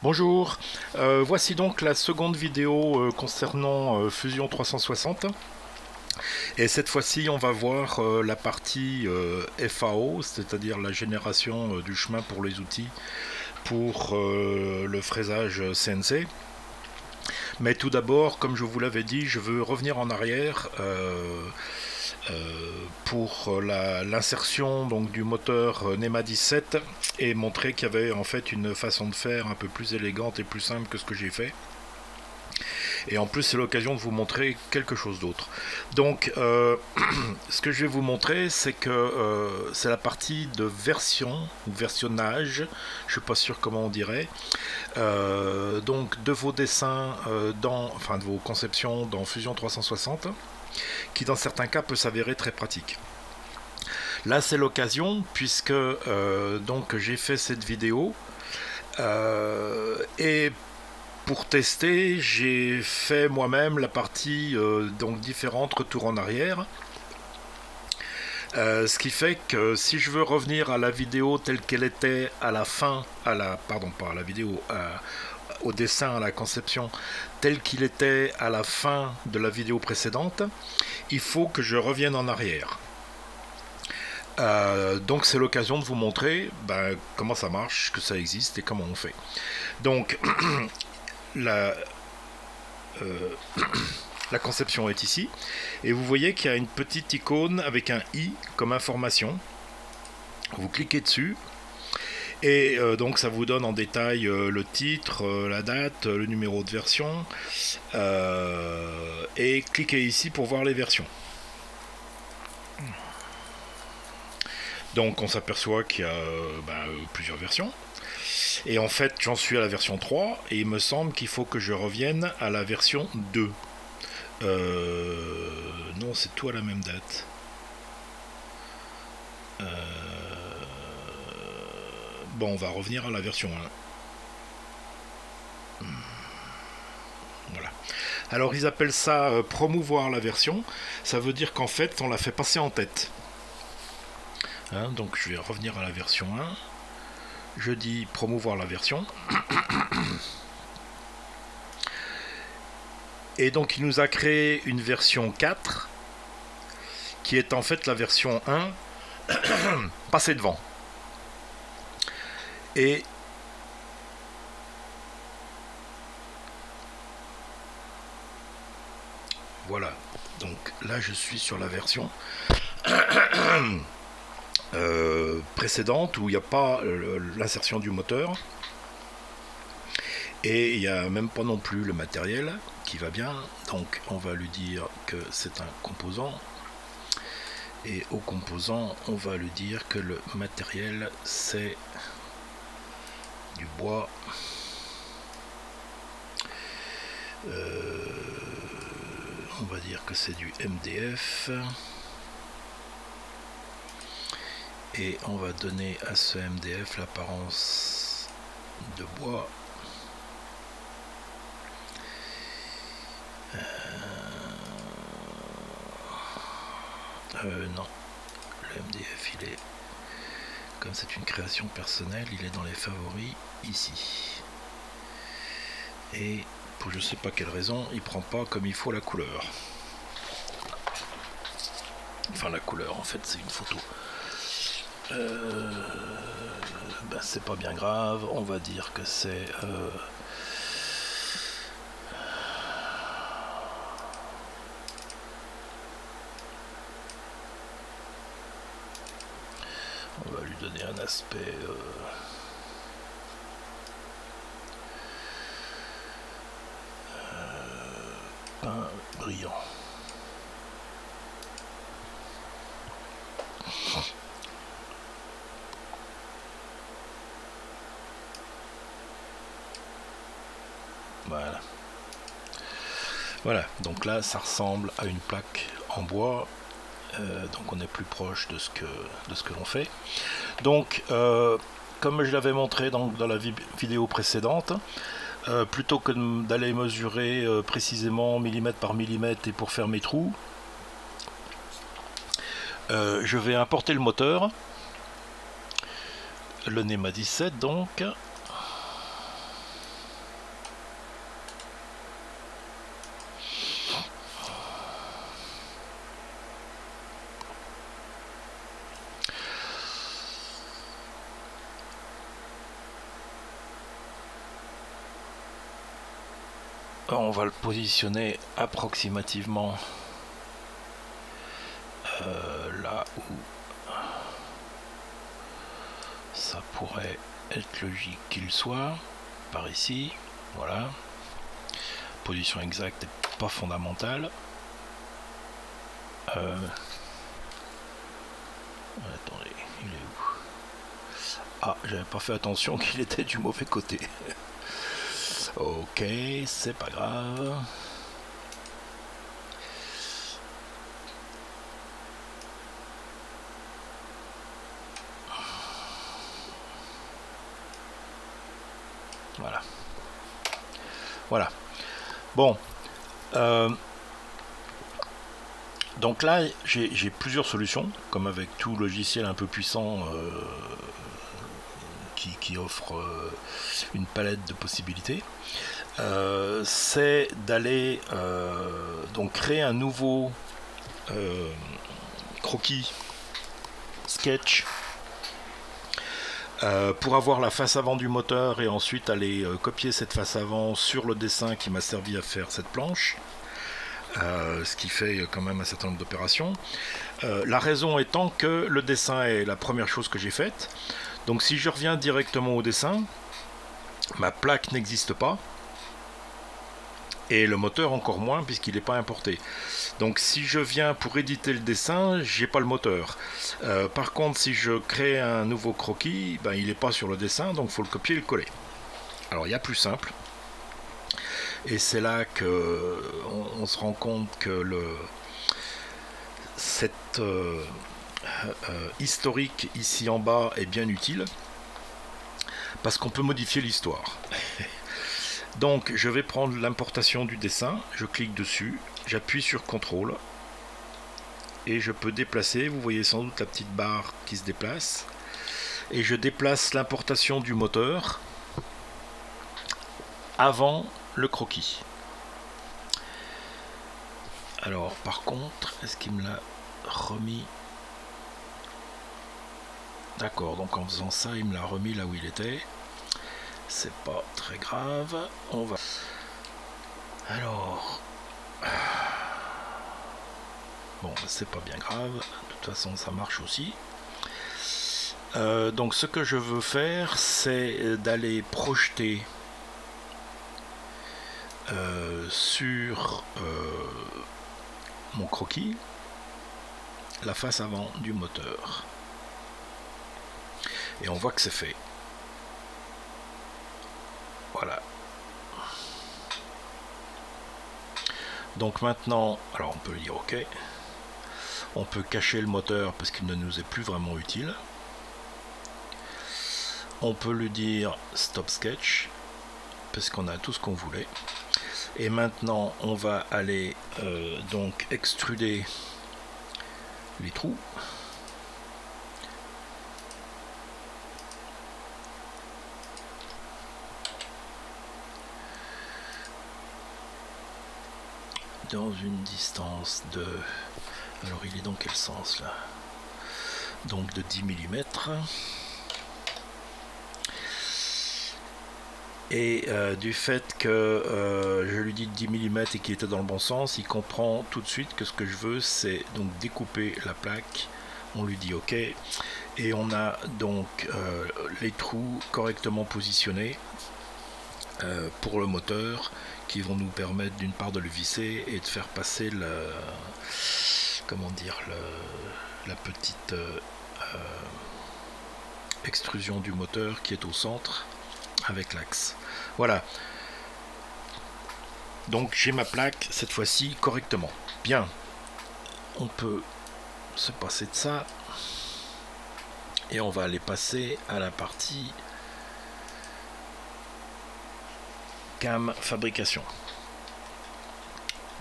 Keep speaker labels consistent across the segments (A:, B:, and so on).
A: Bonjour, voici donc la seconde vidéo concernant Fusion 360 et cette fois-ci on va voir la partie FAO, c'est-à-dire la génération du chemin pour les outils pour le fraisage CNC. Mais tout d'abord, comme je vous l'avais dit, je veux revenir en arrière pour l'insertion donc du moteur NEMA 17 et montrer qu'il y avait en fait une façon de faire un peu plus élégante et plus simple que ce que j'ai fait. Et en plus c'est l'occasion de vous montrer quelque chose d'autre. Donc ce que je vais vous montrer, c'est que c'est la partie de version ou versionnage, je suis pas sûr comment on dirait, donc de vos dessins enfin de vos conceptions dans Fusion 360, qui dans certains cas peut s'avérer très pratique. Là c'est l'occasion puisque donc j'ai fait cette vidéo et pour tester j'ai fait moi-même la partie donc différente, retour en arrière. Ce qui fait que si je veux revenir à la vidéo telle qu'elle était à la fin, pardon pas à la vidéo, au dessin, à la conception, tel qu'il était à la fin de la vidéo précédente, il faut que je revienne en arrière. Donc c'est l'occasion de vous montrer comment ça marche, que ça existe et comment on fait. Donc la conception est ici et vous voyez qu'il y a une petite icône avec un i comme information. Vous cliquez dessus et donc ça vous donne en détail le titre, la date, le numéro de version et cliquez ici pour voir les versions. Donc on s'aperçoit qu'il y a plusieurs versions. Et en fait j'en suis à la version 3 et il me semble qu'il faut que je revienne à la version 2. Non, c'est tout à la même date. Bon, on va revenir à la version 1. Voilà. Alors ils appellent ça promouvoir la version. Ça veut dire qu'en fait on la fait passer en tête. Donc je vais revenir à la version 1. Je dis promouvoir la version. Et donc il nous a créé une version 4 qui est en fait la version 1 passée devant. Et voilà, donc là je suis sur la version précédente où il n'y a pas l'insertion du moteur et il n'y a même pas non plus le matériel qui va bien. Donc on va lui dire que c'est un composant et au composant on va lui dire que le matériel c'est du bois, on va dire que c'est du MDF et on va donner à ce MDF l'apparence de bois. Non, le MDF il est, comme c'est une création personnelle, il est dans les favoris ici. Et pour je sais pas quelle raison, il prend pas comme il faut la couleur. Enfin la couleur, en fait c'est une photo. C'est pas bien grave, on va dire que c'est on va lui donner un aspect peint brillant. Voilà, donc là ça ressemble à une plaque en bois. Donc on est plus proche de ce que l'on fait. Donc comme je l'avais montré dans la vidéo précédente, plutôt que d'aller mesurer précisément millimètre par millimètre et pour faire mes trous, je vais importer le moteur, le NEMA 17 donc, on va le positionner approximativement là où ça pourrait être logique qu'il soit, par ici, voilà. Position exacte n'est pas fondamentale. Attendez, il est où? Ah, j'avais pas fait attention qu'il était du mauvais côté. Ok, c'est pas grave. Voilà. Voilà. Bon. Donc là, j'ai plusieurs solutions, comme avec tout logiciel un peu puissant qui offre une palette de possibilités. C'est d'aller donc créer un nouveau croquis sketch pour avoir la face avant du moteur et ensuite aller copier cette face avant sur le dessin qui m'a servi à faire cette planche. Ce qui fait quand même un certain nombre d'opérations. La raison étant que le dessin est la première chose que j'ai faite. Donc si je reviens directement au dessin, ma plaque n'existe pas. Et le moteur encore moins puisqu'il n'est pas importé. Donc si je viens pour éditer le dessin, j'ai pas le moteur. Par contre, si je crée un nouveau croquis, ben, il n'est pas sur le dessin, donc il faut le copier et le coller. Alors il y a plus simple. Et c'est là que on se rend compte que cette historique ici en bas est bien utile parce qu'on peut modifier l'histoire. Donc je vais prendre l'importation du dessin, je clique dessus, j'appuie sur CTRL et je peux déplacer, vous voyez sans doute la petite barre qui se déplace, et je déplace l'importation du moteur avant le croquis. Alors par contre, est-ce qu'il me l'a remis? D'accord, donc en faisant ça, il me l'a remis là où il était. C'est pas très grave. On va... Alors... Bon, c'est pas bien grave. De toute façon, ça marche aussi. Donc ce que je veux faire, c'est d'aller projeter sur mon croquis la face avant du moteur. Et on voit que c'est fait. Voilà. Donc maintenant, alors on peut dire OK. On peut cacher le moteur parce qu'il ne nous est plus vraiment utile. On peut lui dire Stop Sketch parce qu'on a tout ce qu'on voulait. Et maintenant, on va aller donc extruder les trous. Dans une distance de... Alors il est dans quel sens là? Donc de 10 mm. Et du fait que je lui dis 10 mm et qu'il était dans le bon sens, il comprend tout de suite que ce que je veux, c'est donc découper la plaque. On lui dit OK. Et on a donc les trous correctement positionnés pour le moteur, qui vont nous permettre d'une part de le visser et de faire passer le, comment dire, la petite extrusion du moteur qui est au centre avec l'axe. Voilà. Donc j'ai ma plaque cette fois-ci correctement. Bien. On peut se passer de ça et on va aller passer à la partie cam fabrication.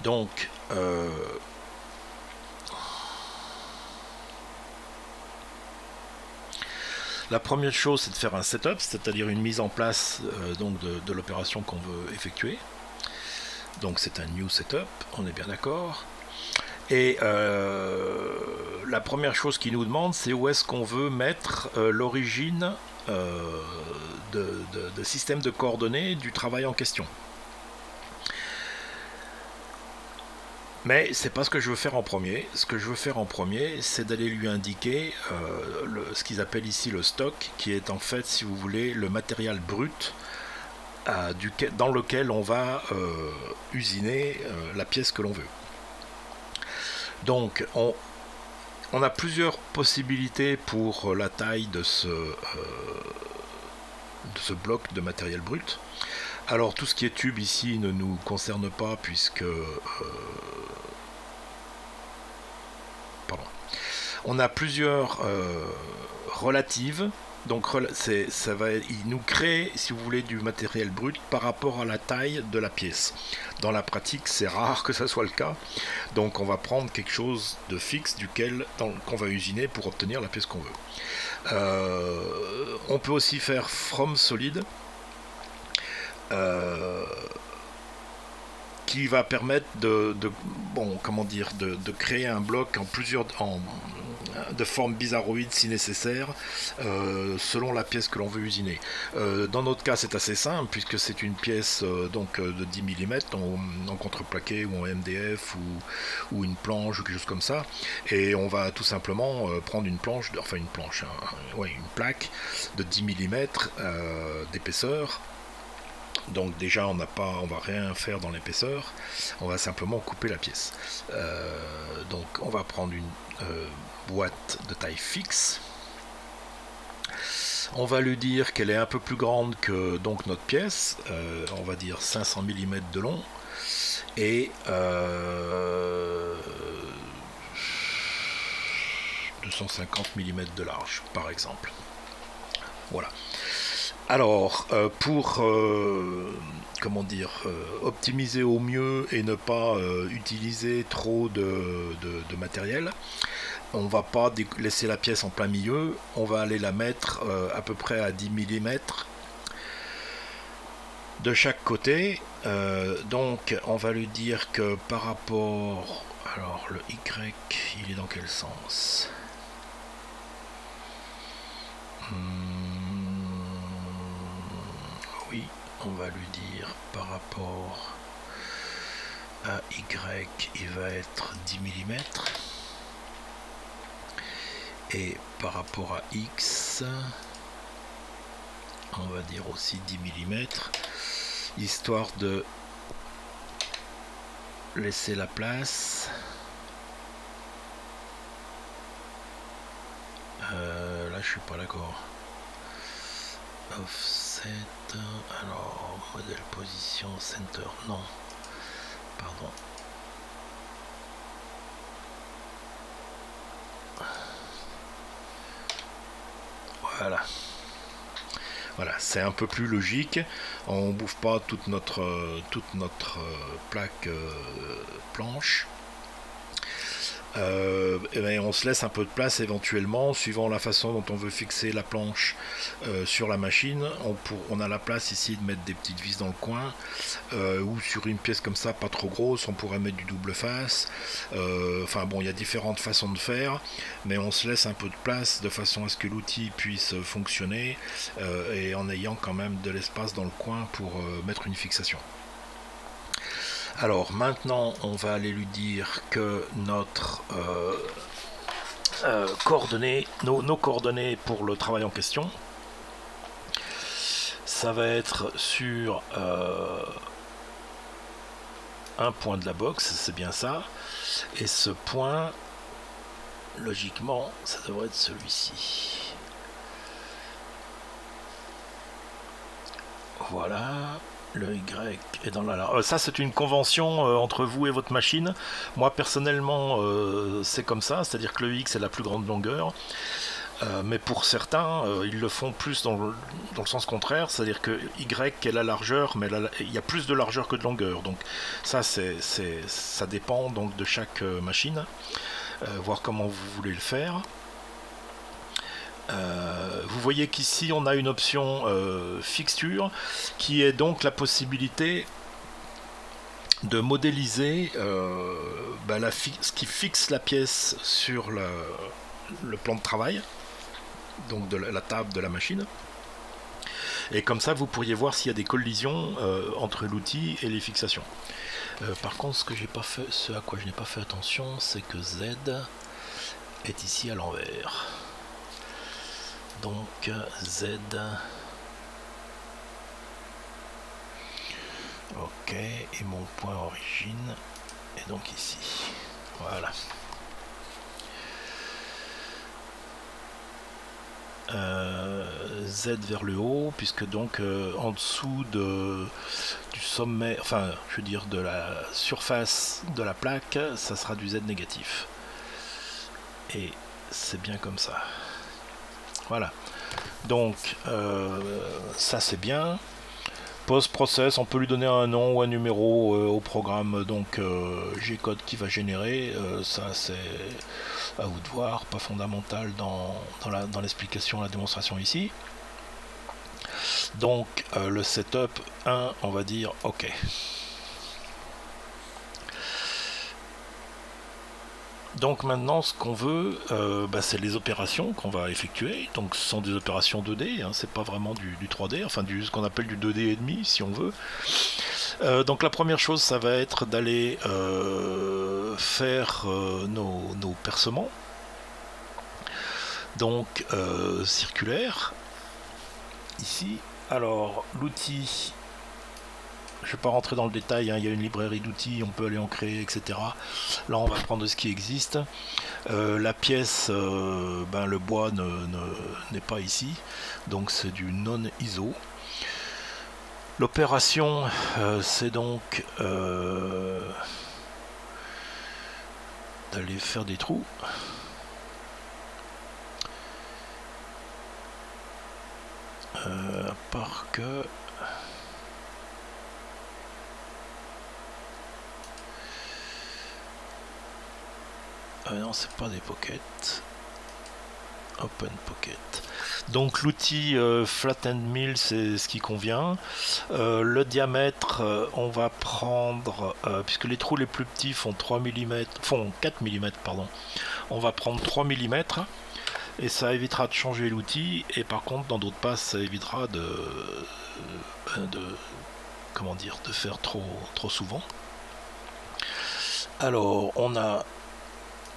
A: Donc la première chose, c'est de faire un setup, c'est-à-dire une mise en place donc de l'opération qu'on veut effectuer. Donc c'est un new setup, on est bien d'accord. Et la première chose qu'il nous demande, c'est où est-ce qu'on veut mettre l'origine de système de coordonnées du travail en question. Mais c'est pas ce que je veux faire en premier. Ce que je veux faire en premier, c'est d'aller lui indiquer ce qu'ils appellent ici le stock, qui est en fait, si vous voulez, le matériel brut dans lequel on va usiner la pièce que l'on veut. Donc on a plusieurs possibilités pour la taille de ce bloc de matériel brut. Alors tout ce qui est tube ici ne nous concerne pas puisque on a plusieurs relatives. Donc il nous crée, si vous voulez, du matériel brut par rapport à la taille de la pièce. Dans la pratique, c'est rare que ça soit le cas. Donc on va prendre quelque chose de fixe qu'on va usiner pour obtenir la pièce qu'on veut. On peut aussi faire from solid, qui va permettre de créer un bloc de forme bizarroïde si nécessaire, selon la pièce que l'on veut usiner. Dans notre cas, c'est assez simple puisque c'est une pièce de 10 mm en contreplaqué ou en MDF ou une planche ou quelque chose comme ça, et on va tout simplement prendre une plaque de 10 mm d'épaisseur. Donc déjà on va rien faire dans l'épaisseur, on va simplement couper la pièce. Donc on va prendre une boîte de taille fixe. On va lui dire qu'elle est un peu plus grande que donc notre pièce, on va dire 500 mm de long et 250 mm de large par exemple. Voilà. Alors, pour optimiser au mieux et ne pas utiliser trop de matériel, on va pas laisser la pièce en plein milieu, on va aller la mettre à peu près à 10 mm de chaque côté. Donc, on va lui dire que par rapport... Alors, le Y, il est dans quel sens ? Oui, on va lui dire par rapport à Y, il va être 10 mm. Et par rapport à X, on va dire aussi 10 mm, histoire de laisser la place. Là, je suis pas d'accord. Offset, alors modèle position center, non, pardon. Voilà, c'est un peu plus logique. On bouffe pas toute notre plaque planche. Et on se laisse un peu de place éventuellement, suivant la façon dont on veut fixer la planche sur la machine. On a la place ici de mettre des petites vis dans le coin, ou sur une pièce comme ça, pas trop grosse, on pourrait mettre du double face. Il y a différentes façons de faire, mais on se laisse un peu de place de façon à ce que l'outil puisse fonctionner, et en ayant quand même de l'espace dans le coin pour mettre une fixation. Alors maintenant, on va aller lui dire que notre nos coordonnées pour le travail en question, ça va être sur un point de la box, c'est bien ça, et ce point, logiquement, ça devrait être celui-ci. Voilà. Le Y est dans la... ça, c'est une convention entre vous et votre machine. Moi, personnellement, c'est comme ça. C'est-à-dire que le X est la plus grande longueur. Mais pour certains, ils le font plus dans le sens contraire. C'est-à-dire que Y est la largeur, mais il y a plus de largeur que de longueur. Donc ça, ça dépend donc de chaque machine. Voir comment vous voulez le faire. Vous voyez qu'ici on a une option fixture qui est donc la possibilité de modéliser ce qui fixe la pièce sur le plan de travail, donc de la table de la machine. Et comme ça, vous pourriez voir s'il y a des collisions entre l'outil et les fixations. Par contre, ce à quoi je n'ai pas fait attention, c'est que Z est ici à l'envers. Donc Z. Ok, et mon point origine est donc ici. Voilà. Z vers le haut, puisque donc en dessous du sommet, enfin je veux dire de la surface de la plaque, ça sera du Z négatif. Et c'est bien comme ça. Voilà. Donc ça c'est bien. Post-process, on peut lui donner un nom ou un numéro au programme donc G-code qui va générer. Ça c'est à vous de voir, pas fondamental dans l'explication, la démonstration ici. Donc le setup 1, on va dire OK. Donc maintenant ce qu'on veut, c'est les opérations qu'on va effectuer. Donc ce sont des opérations 2D, hein, c'est pas vraiment du 3D, enfin ce qu'on appelle du 2D et demi si on veut. Donc la première chose, ça va être d'aller faire nos percements. Donc circulaire ici. Alors l'outil, je ne vais pas rentrer dans le détail, hein, il y a une librairie d'outils, on peut aller en créer, etc. Là on va prendre ce qui existe. La pièce, le bois n'est pas ici, donc c'est du non ISO. L'opération, c'est donc d'aller faire des trous. À part que non, c'est pas des pockets. Open pocket. Donc l'outil Flat End Mill, c'est ce qui convient. Le diamètre, on va prendre, puisque les trous les plus petits font 4 mm, pardon. On va prendre 3 mm. Et ça évitera de changer l'outil, et par contre dans d'autres passes ça évitera de faire trop souvent. Alors on a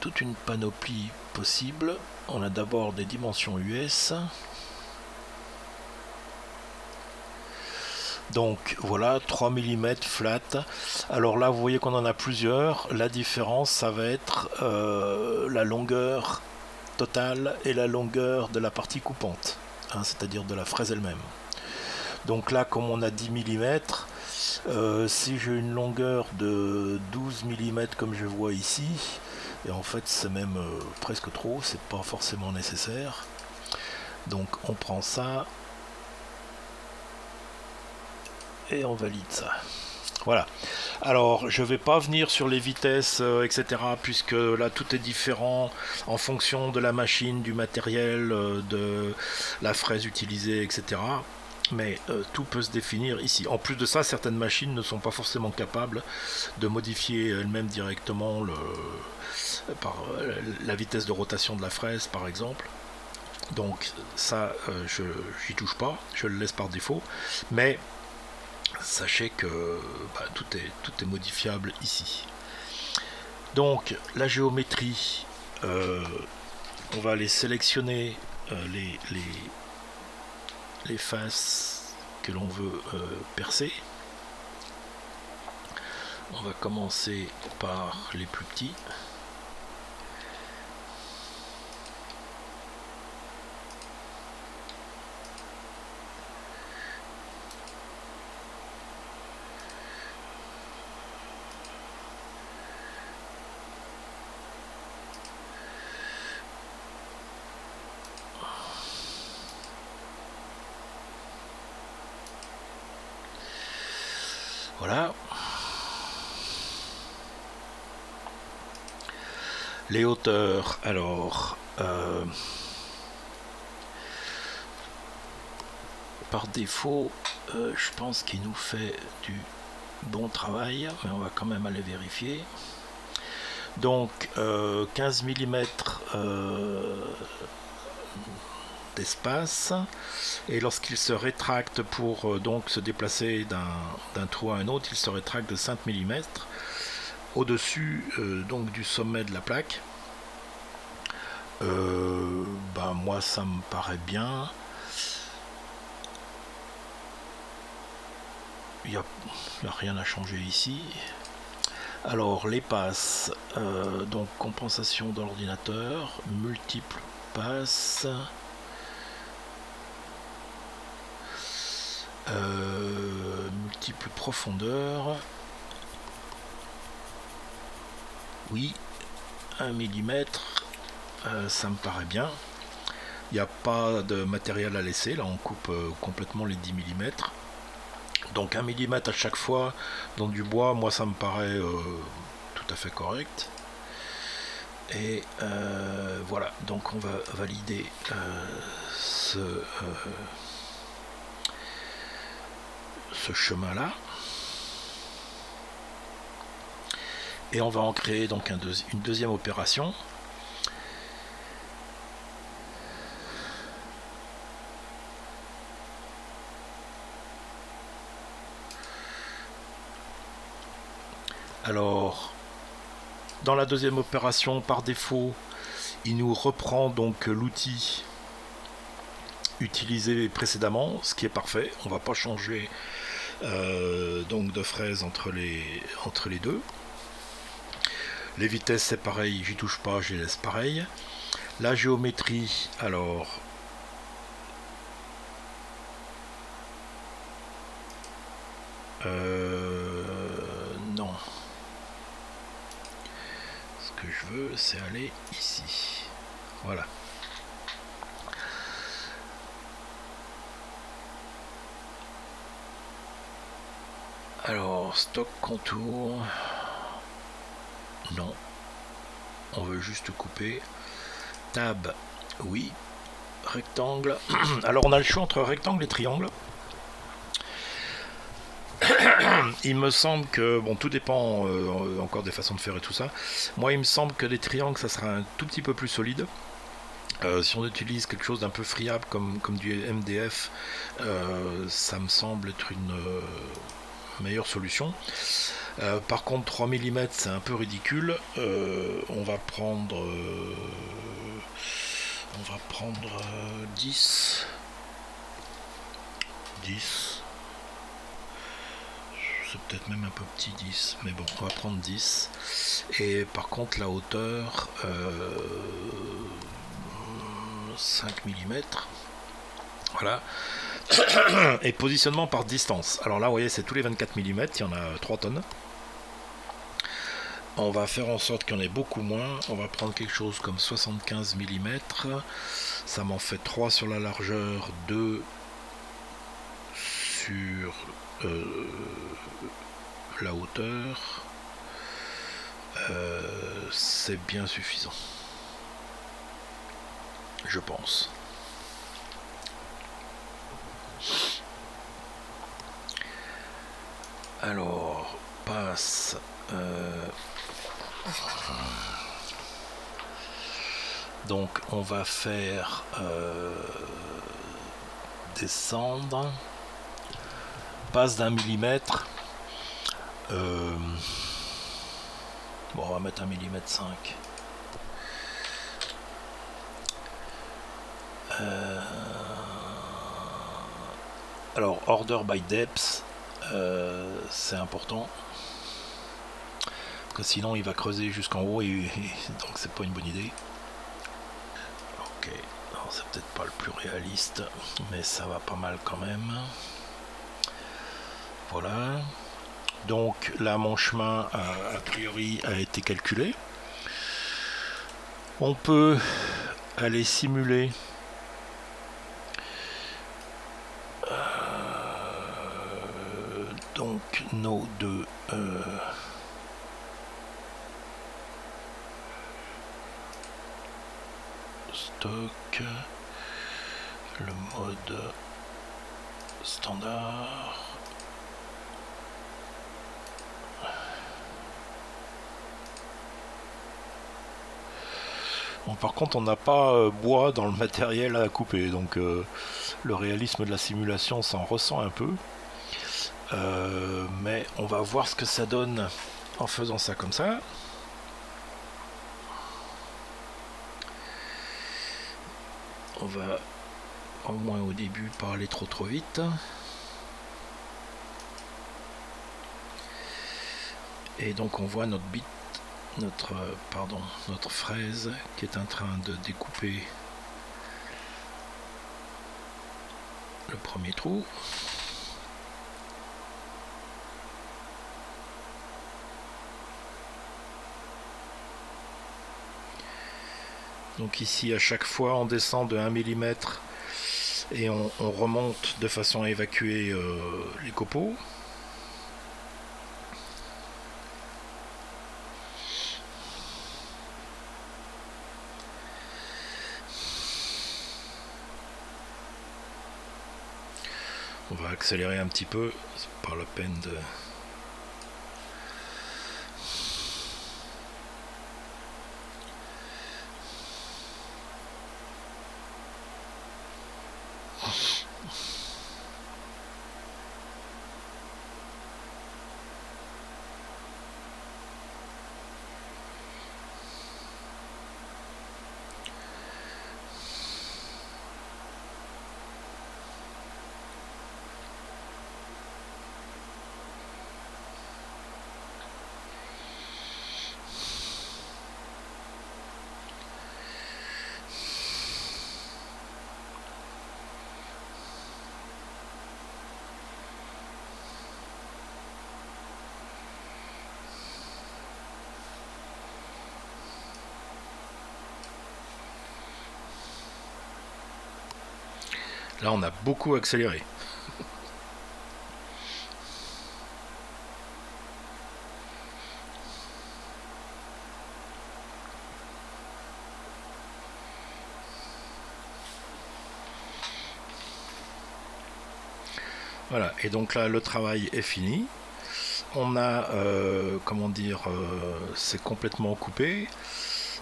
A: toute une panoplie possible. On a d'abord des dimensions US. Donc voilà, 3 mm flat. Alors là vous voyez qu'on en a plusieurs. La différence ça va être la longueur totale et la longueur de la partie coupante, hein, c'est-à-dire de la fraise elle-même. Donc là comme on a 10 mm, si j'ai une longueur de 12 mm comme je vois ici, et en fait c'est même presque trop, c'est pas forcément nécessaire. Donc on prend ça et on valide ça. Voilà. Alors, je ne vais pas venir sur les vitesses, etc., puisque là, tout est différent en fonction de la machine, du matériel, de la fraise utilisée, etc. Mais tout peut se définir ici. En plus de ça, certaines machines ne sont pas forcément capables de modifier elles-mêmes directement la vitesse de rotation de la fraise, par exemple. Donc ça, j'y touche pas, je le laisse par défaut. Mais sachez que tout est modifiable ici. Donc la géométrie, on va aller sélectionner les faces que l'on veut percer. On va commencer par les plus petits. Voilà. Les hauteurs, alors par défaut, je pense qu'il nous fait du bon travail, mais on va quand même aller vérifier. Donc 15 mm d'espace, et lorsqu'il se rétracte pour donc se déplacer d'un trou à un autre, il se rétracte de 5 mm au-dessus donc du sommet de la plaque. Moi ça me paraît bien. Il n'y a rien à changer ici. Alors les passes, donc compensation de l'ordinateur, multiples passes, multiples profondeurs, oui, 1 mm, ça me paraît bien. Il n'y a pas de matériel à laisser, là on coupe complètement les 10 mm. Donc 1 mm à chaque fois dans du bois, moi ça me paraît tout à fait correct. Et voilà, donc on va valider ce chemin là. Et on va en créer donc une deuxième opération. Alors, dans la deuxième opération, par défaut, il nous reprend donc l'outil utilisé précédemment, ce qui est parfait. On ne va pas changer donc de fraise entre les deux. Les vitesses, c'est pareil, j'y touche pas, je les laisse pareil. La géométrie, alors... non. Ce que je veux, c'est aller ici. Voilà. Alors, stock contour. Non. On veut juste couper. Tab, oui. Rectangle. Alors, on a le choix entre rectangle et triangle. Il me semble que, bon, tout dépend encore des façons de faire et tout ça. Moi, il me semble que les triangles, ça sera un tout petit peu plus solide. Si on utilise quelque chose d'un peu friable comme du MDF, ça me semble être une meilleure solution. Par contre, 3 mm, c'est un peu ridicule. On va prendre 10. 10. C'est peut-être même un peu petit 10, mais bon, on va prendre 10. Et par contre, la hauteur, 5 mm. Voilà. Et positionnement par distance. Alors là, vous voyez, c'est tous les 24 mm, il y en a 3 tonnes. On va faire en sorte qu'il y en ait beaucoup moins. On va prendre quelque chose comme 75 mm. Ça m'en fait 3 sur la largeur, 2 sur la hauteur. C'est bien suffisant, je pense. Alors, passe. Donc, on va faire descendre. Passe d'1 millimètre. Bon, on va mettre 1 mm 5. Alors, order by depth, c'est important. Parce que sinon, il va creuser jusqu'en haut et donc c'est pas une bonne idée. Ok, alors c'est peut-être pas le plus réaliste, mais ça va pas mal quand même. Voilà. Donc là, mon chemin a priori a été calculé. On peut aller simuler donc nos deux stock, le mode standard. Bon, par contre, on n'a pas bois dans le matériel à couper, donc le réalisme de la simulation s'en ressent un peu. Mais on va voir ce que ça donne en faisant ça comme ça. On va au moins au début pas aller trop vite. Et donc on voit notre bit, notre fraise qui est en train de découper le premier trou. Donc ici à chaque fois on descend de 1 mm et on remonte de façon à évacuer les copeaux. On va accélérer un petit peu, c'est pas la peine de... Là on a beaucoup accéléré. Voilà, et donc là le travail est fini. On a, c'est complètement coupé.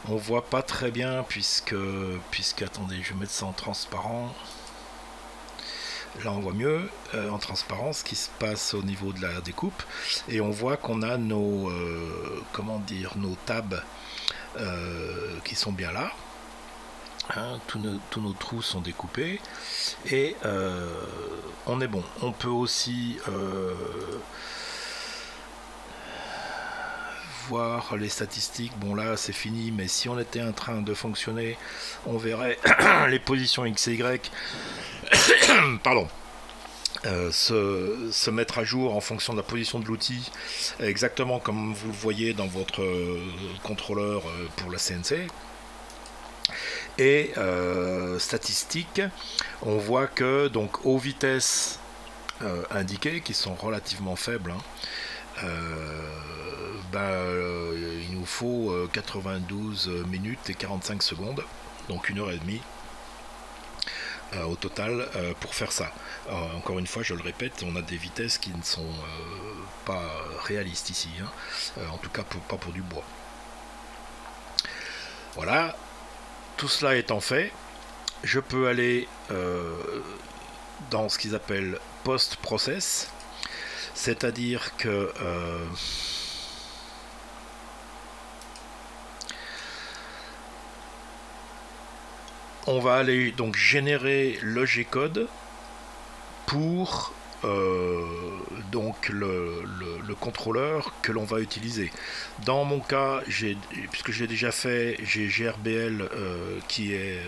A: On voit pas très bien puisque, attendez, je vais mettre ça en transparent. Là on voit mieux en transparence ce qui se passe au niveau de la découpe. Et on voit qu'on a nos, nos tabs qui sont bien là. Hein, tous nos trous sont découpés et on est bon. On peut aussi voir les statistiques. Bon là c'est fini, mais si on était en train de fonctionner, on verrait les positions X et Y pardon, se mettre à jour en fonction de la position de l'outil, exactement comme vous le voyez dans votre contrôleur pour la CNC. Et statistiques, on voit que donc aux vitesses indiquées, qui sont relativement faibles, hein, il nous faut 92 minutes et 45 secondes, donc 1h30 au total pour faire ça. Encore une fois, je le répète, on a des vitesses qui ne sont pas réalistes ici, hein, en tout cas pas pour du bois. Voilà. Tout cela étant fait, je peux aller dans ce qu'ils appellent post-process, c'est-à-dire que on va aller donc générer le G-code pour donc le contrôleur que l'on va utiliser. Dans mon cas, puisque j'ai déjà fait, j'ai GRBL qui est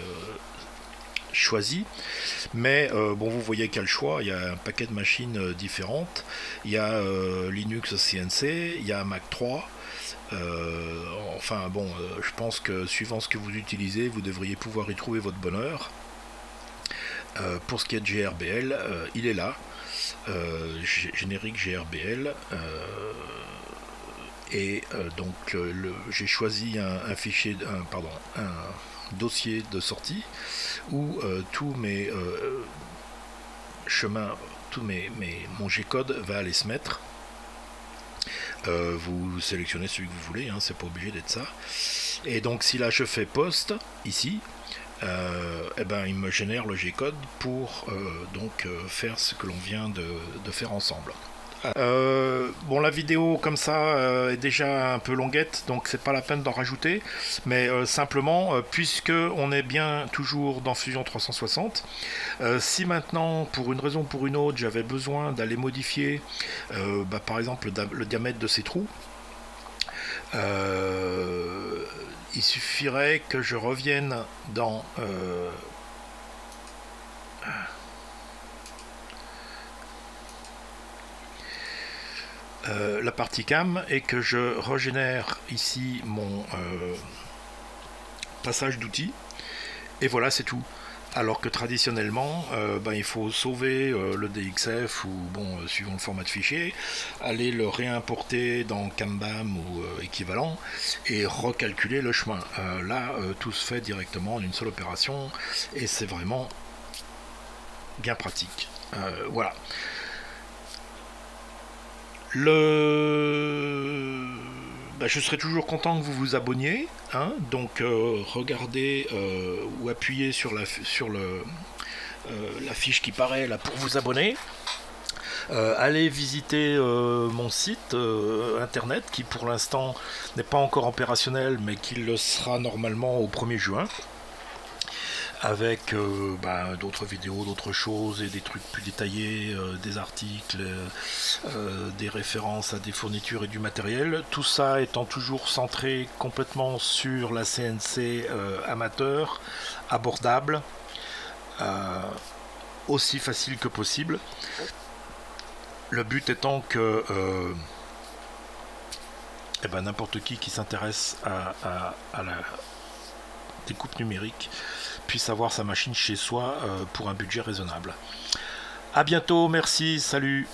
A: choisi, mais bon, vous voyez qu'il y a le choix, il y a un paquet de machines différentes, il y a Linux CNC, il y a Mac 3. Enfin bon, je pense que suivant ce que vous utilisez, vous devriez pouvoir y trouver votre bonheur. Pour ce qui est de GRBL, il est là, générique GRBL, et donc j'ai choisi un fichier, un dossier de sortie où tous mes chemins, mon G-code va aller se mettre. Vous sélectionnez celui que vous voulez, hein, c'est pas obligé d'être ça. Et donc si là je fais poste ici, eh ben, il me génère le G-code pour faire ce que l'on vient de faire ensemble. Bon, la vidéo comme ça est déjà un peu longuette, donc c'est pas la peine d'en rajouter, mais simplement, puisque on est bien toujours dans Fusion 360, si maintenant, pour une raison ou pour une autre, j'avais besoin d'aller modifier, par exemple, le diamètre de ces trous, il suffirait que je revienne dans la partie cam et que je régénère ici mon passage d'outils, et voilà, c'est tout. Alors que traditionnellement, il faut sauver le DXF ou suivant le format de fichier, aller le réimporter dans CamBam ou équivalent et recalculer le chemin. Là, tout se fait directement en une seule opération et c'est vraiment bien pratique. Voilà. Je serais toujours content que vous vous abonniez, hein, donc regardez ou appuyez sur la fiche qui paraît là pour vous abonner. Allez visiter mon site internet qui pour l'instant n'est pas encore opérationnel mais qui le sera normalement au 1er juin. Avec d'autres vidéos, d'autres choses et des trucs plus détaillés, des articles, des références à des fournitures et du matériel. Tout ça étant toujours centré complètement sur la CNC amateur, abordable, aussi facile que possible. Le but étant que n'importe qui s'intéresse à la découpe numérique puisse avoir sa machine chez soi pour un budget raisonnable. A bientôt, merci, salut.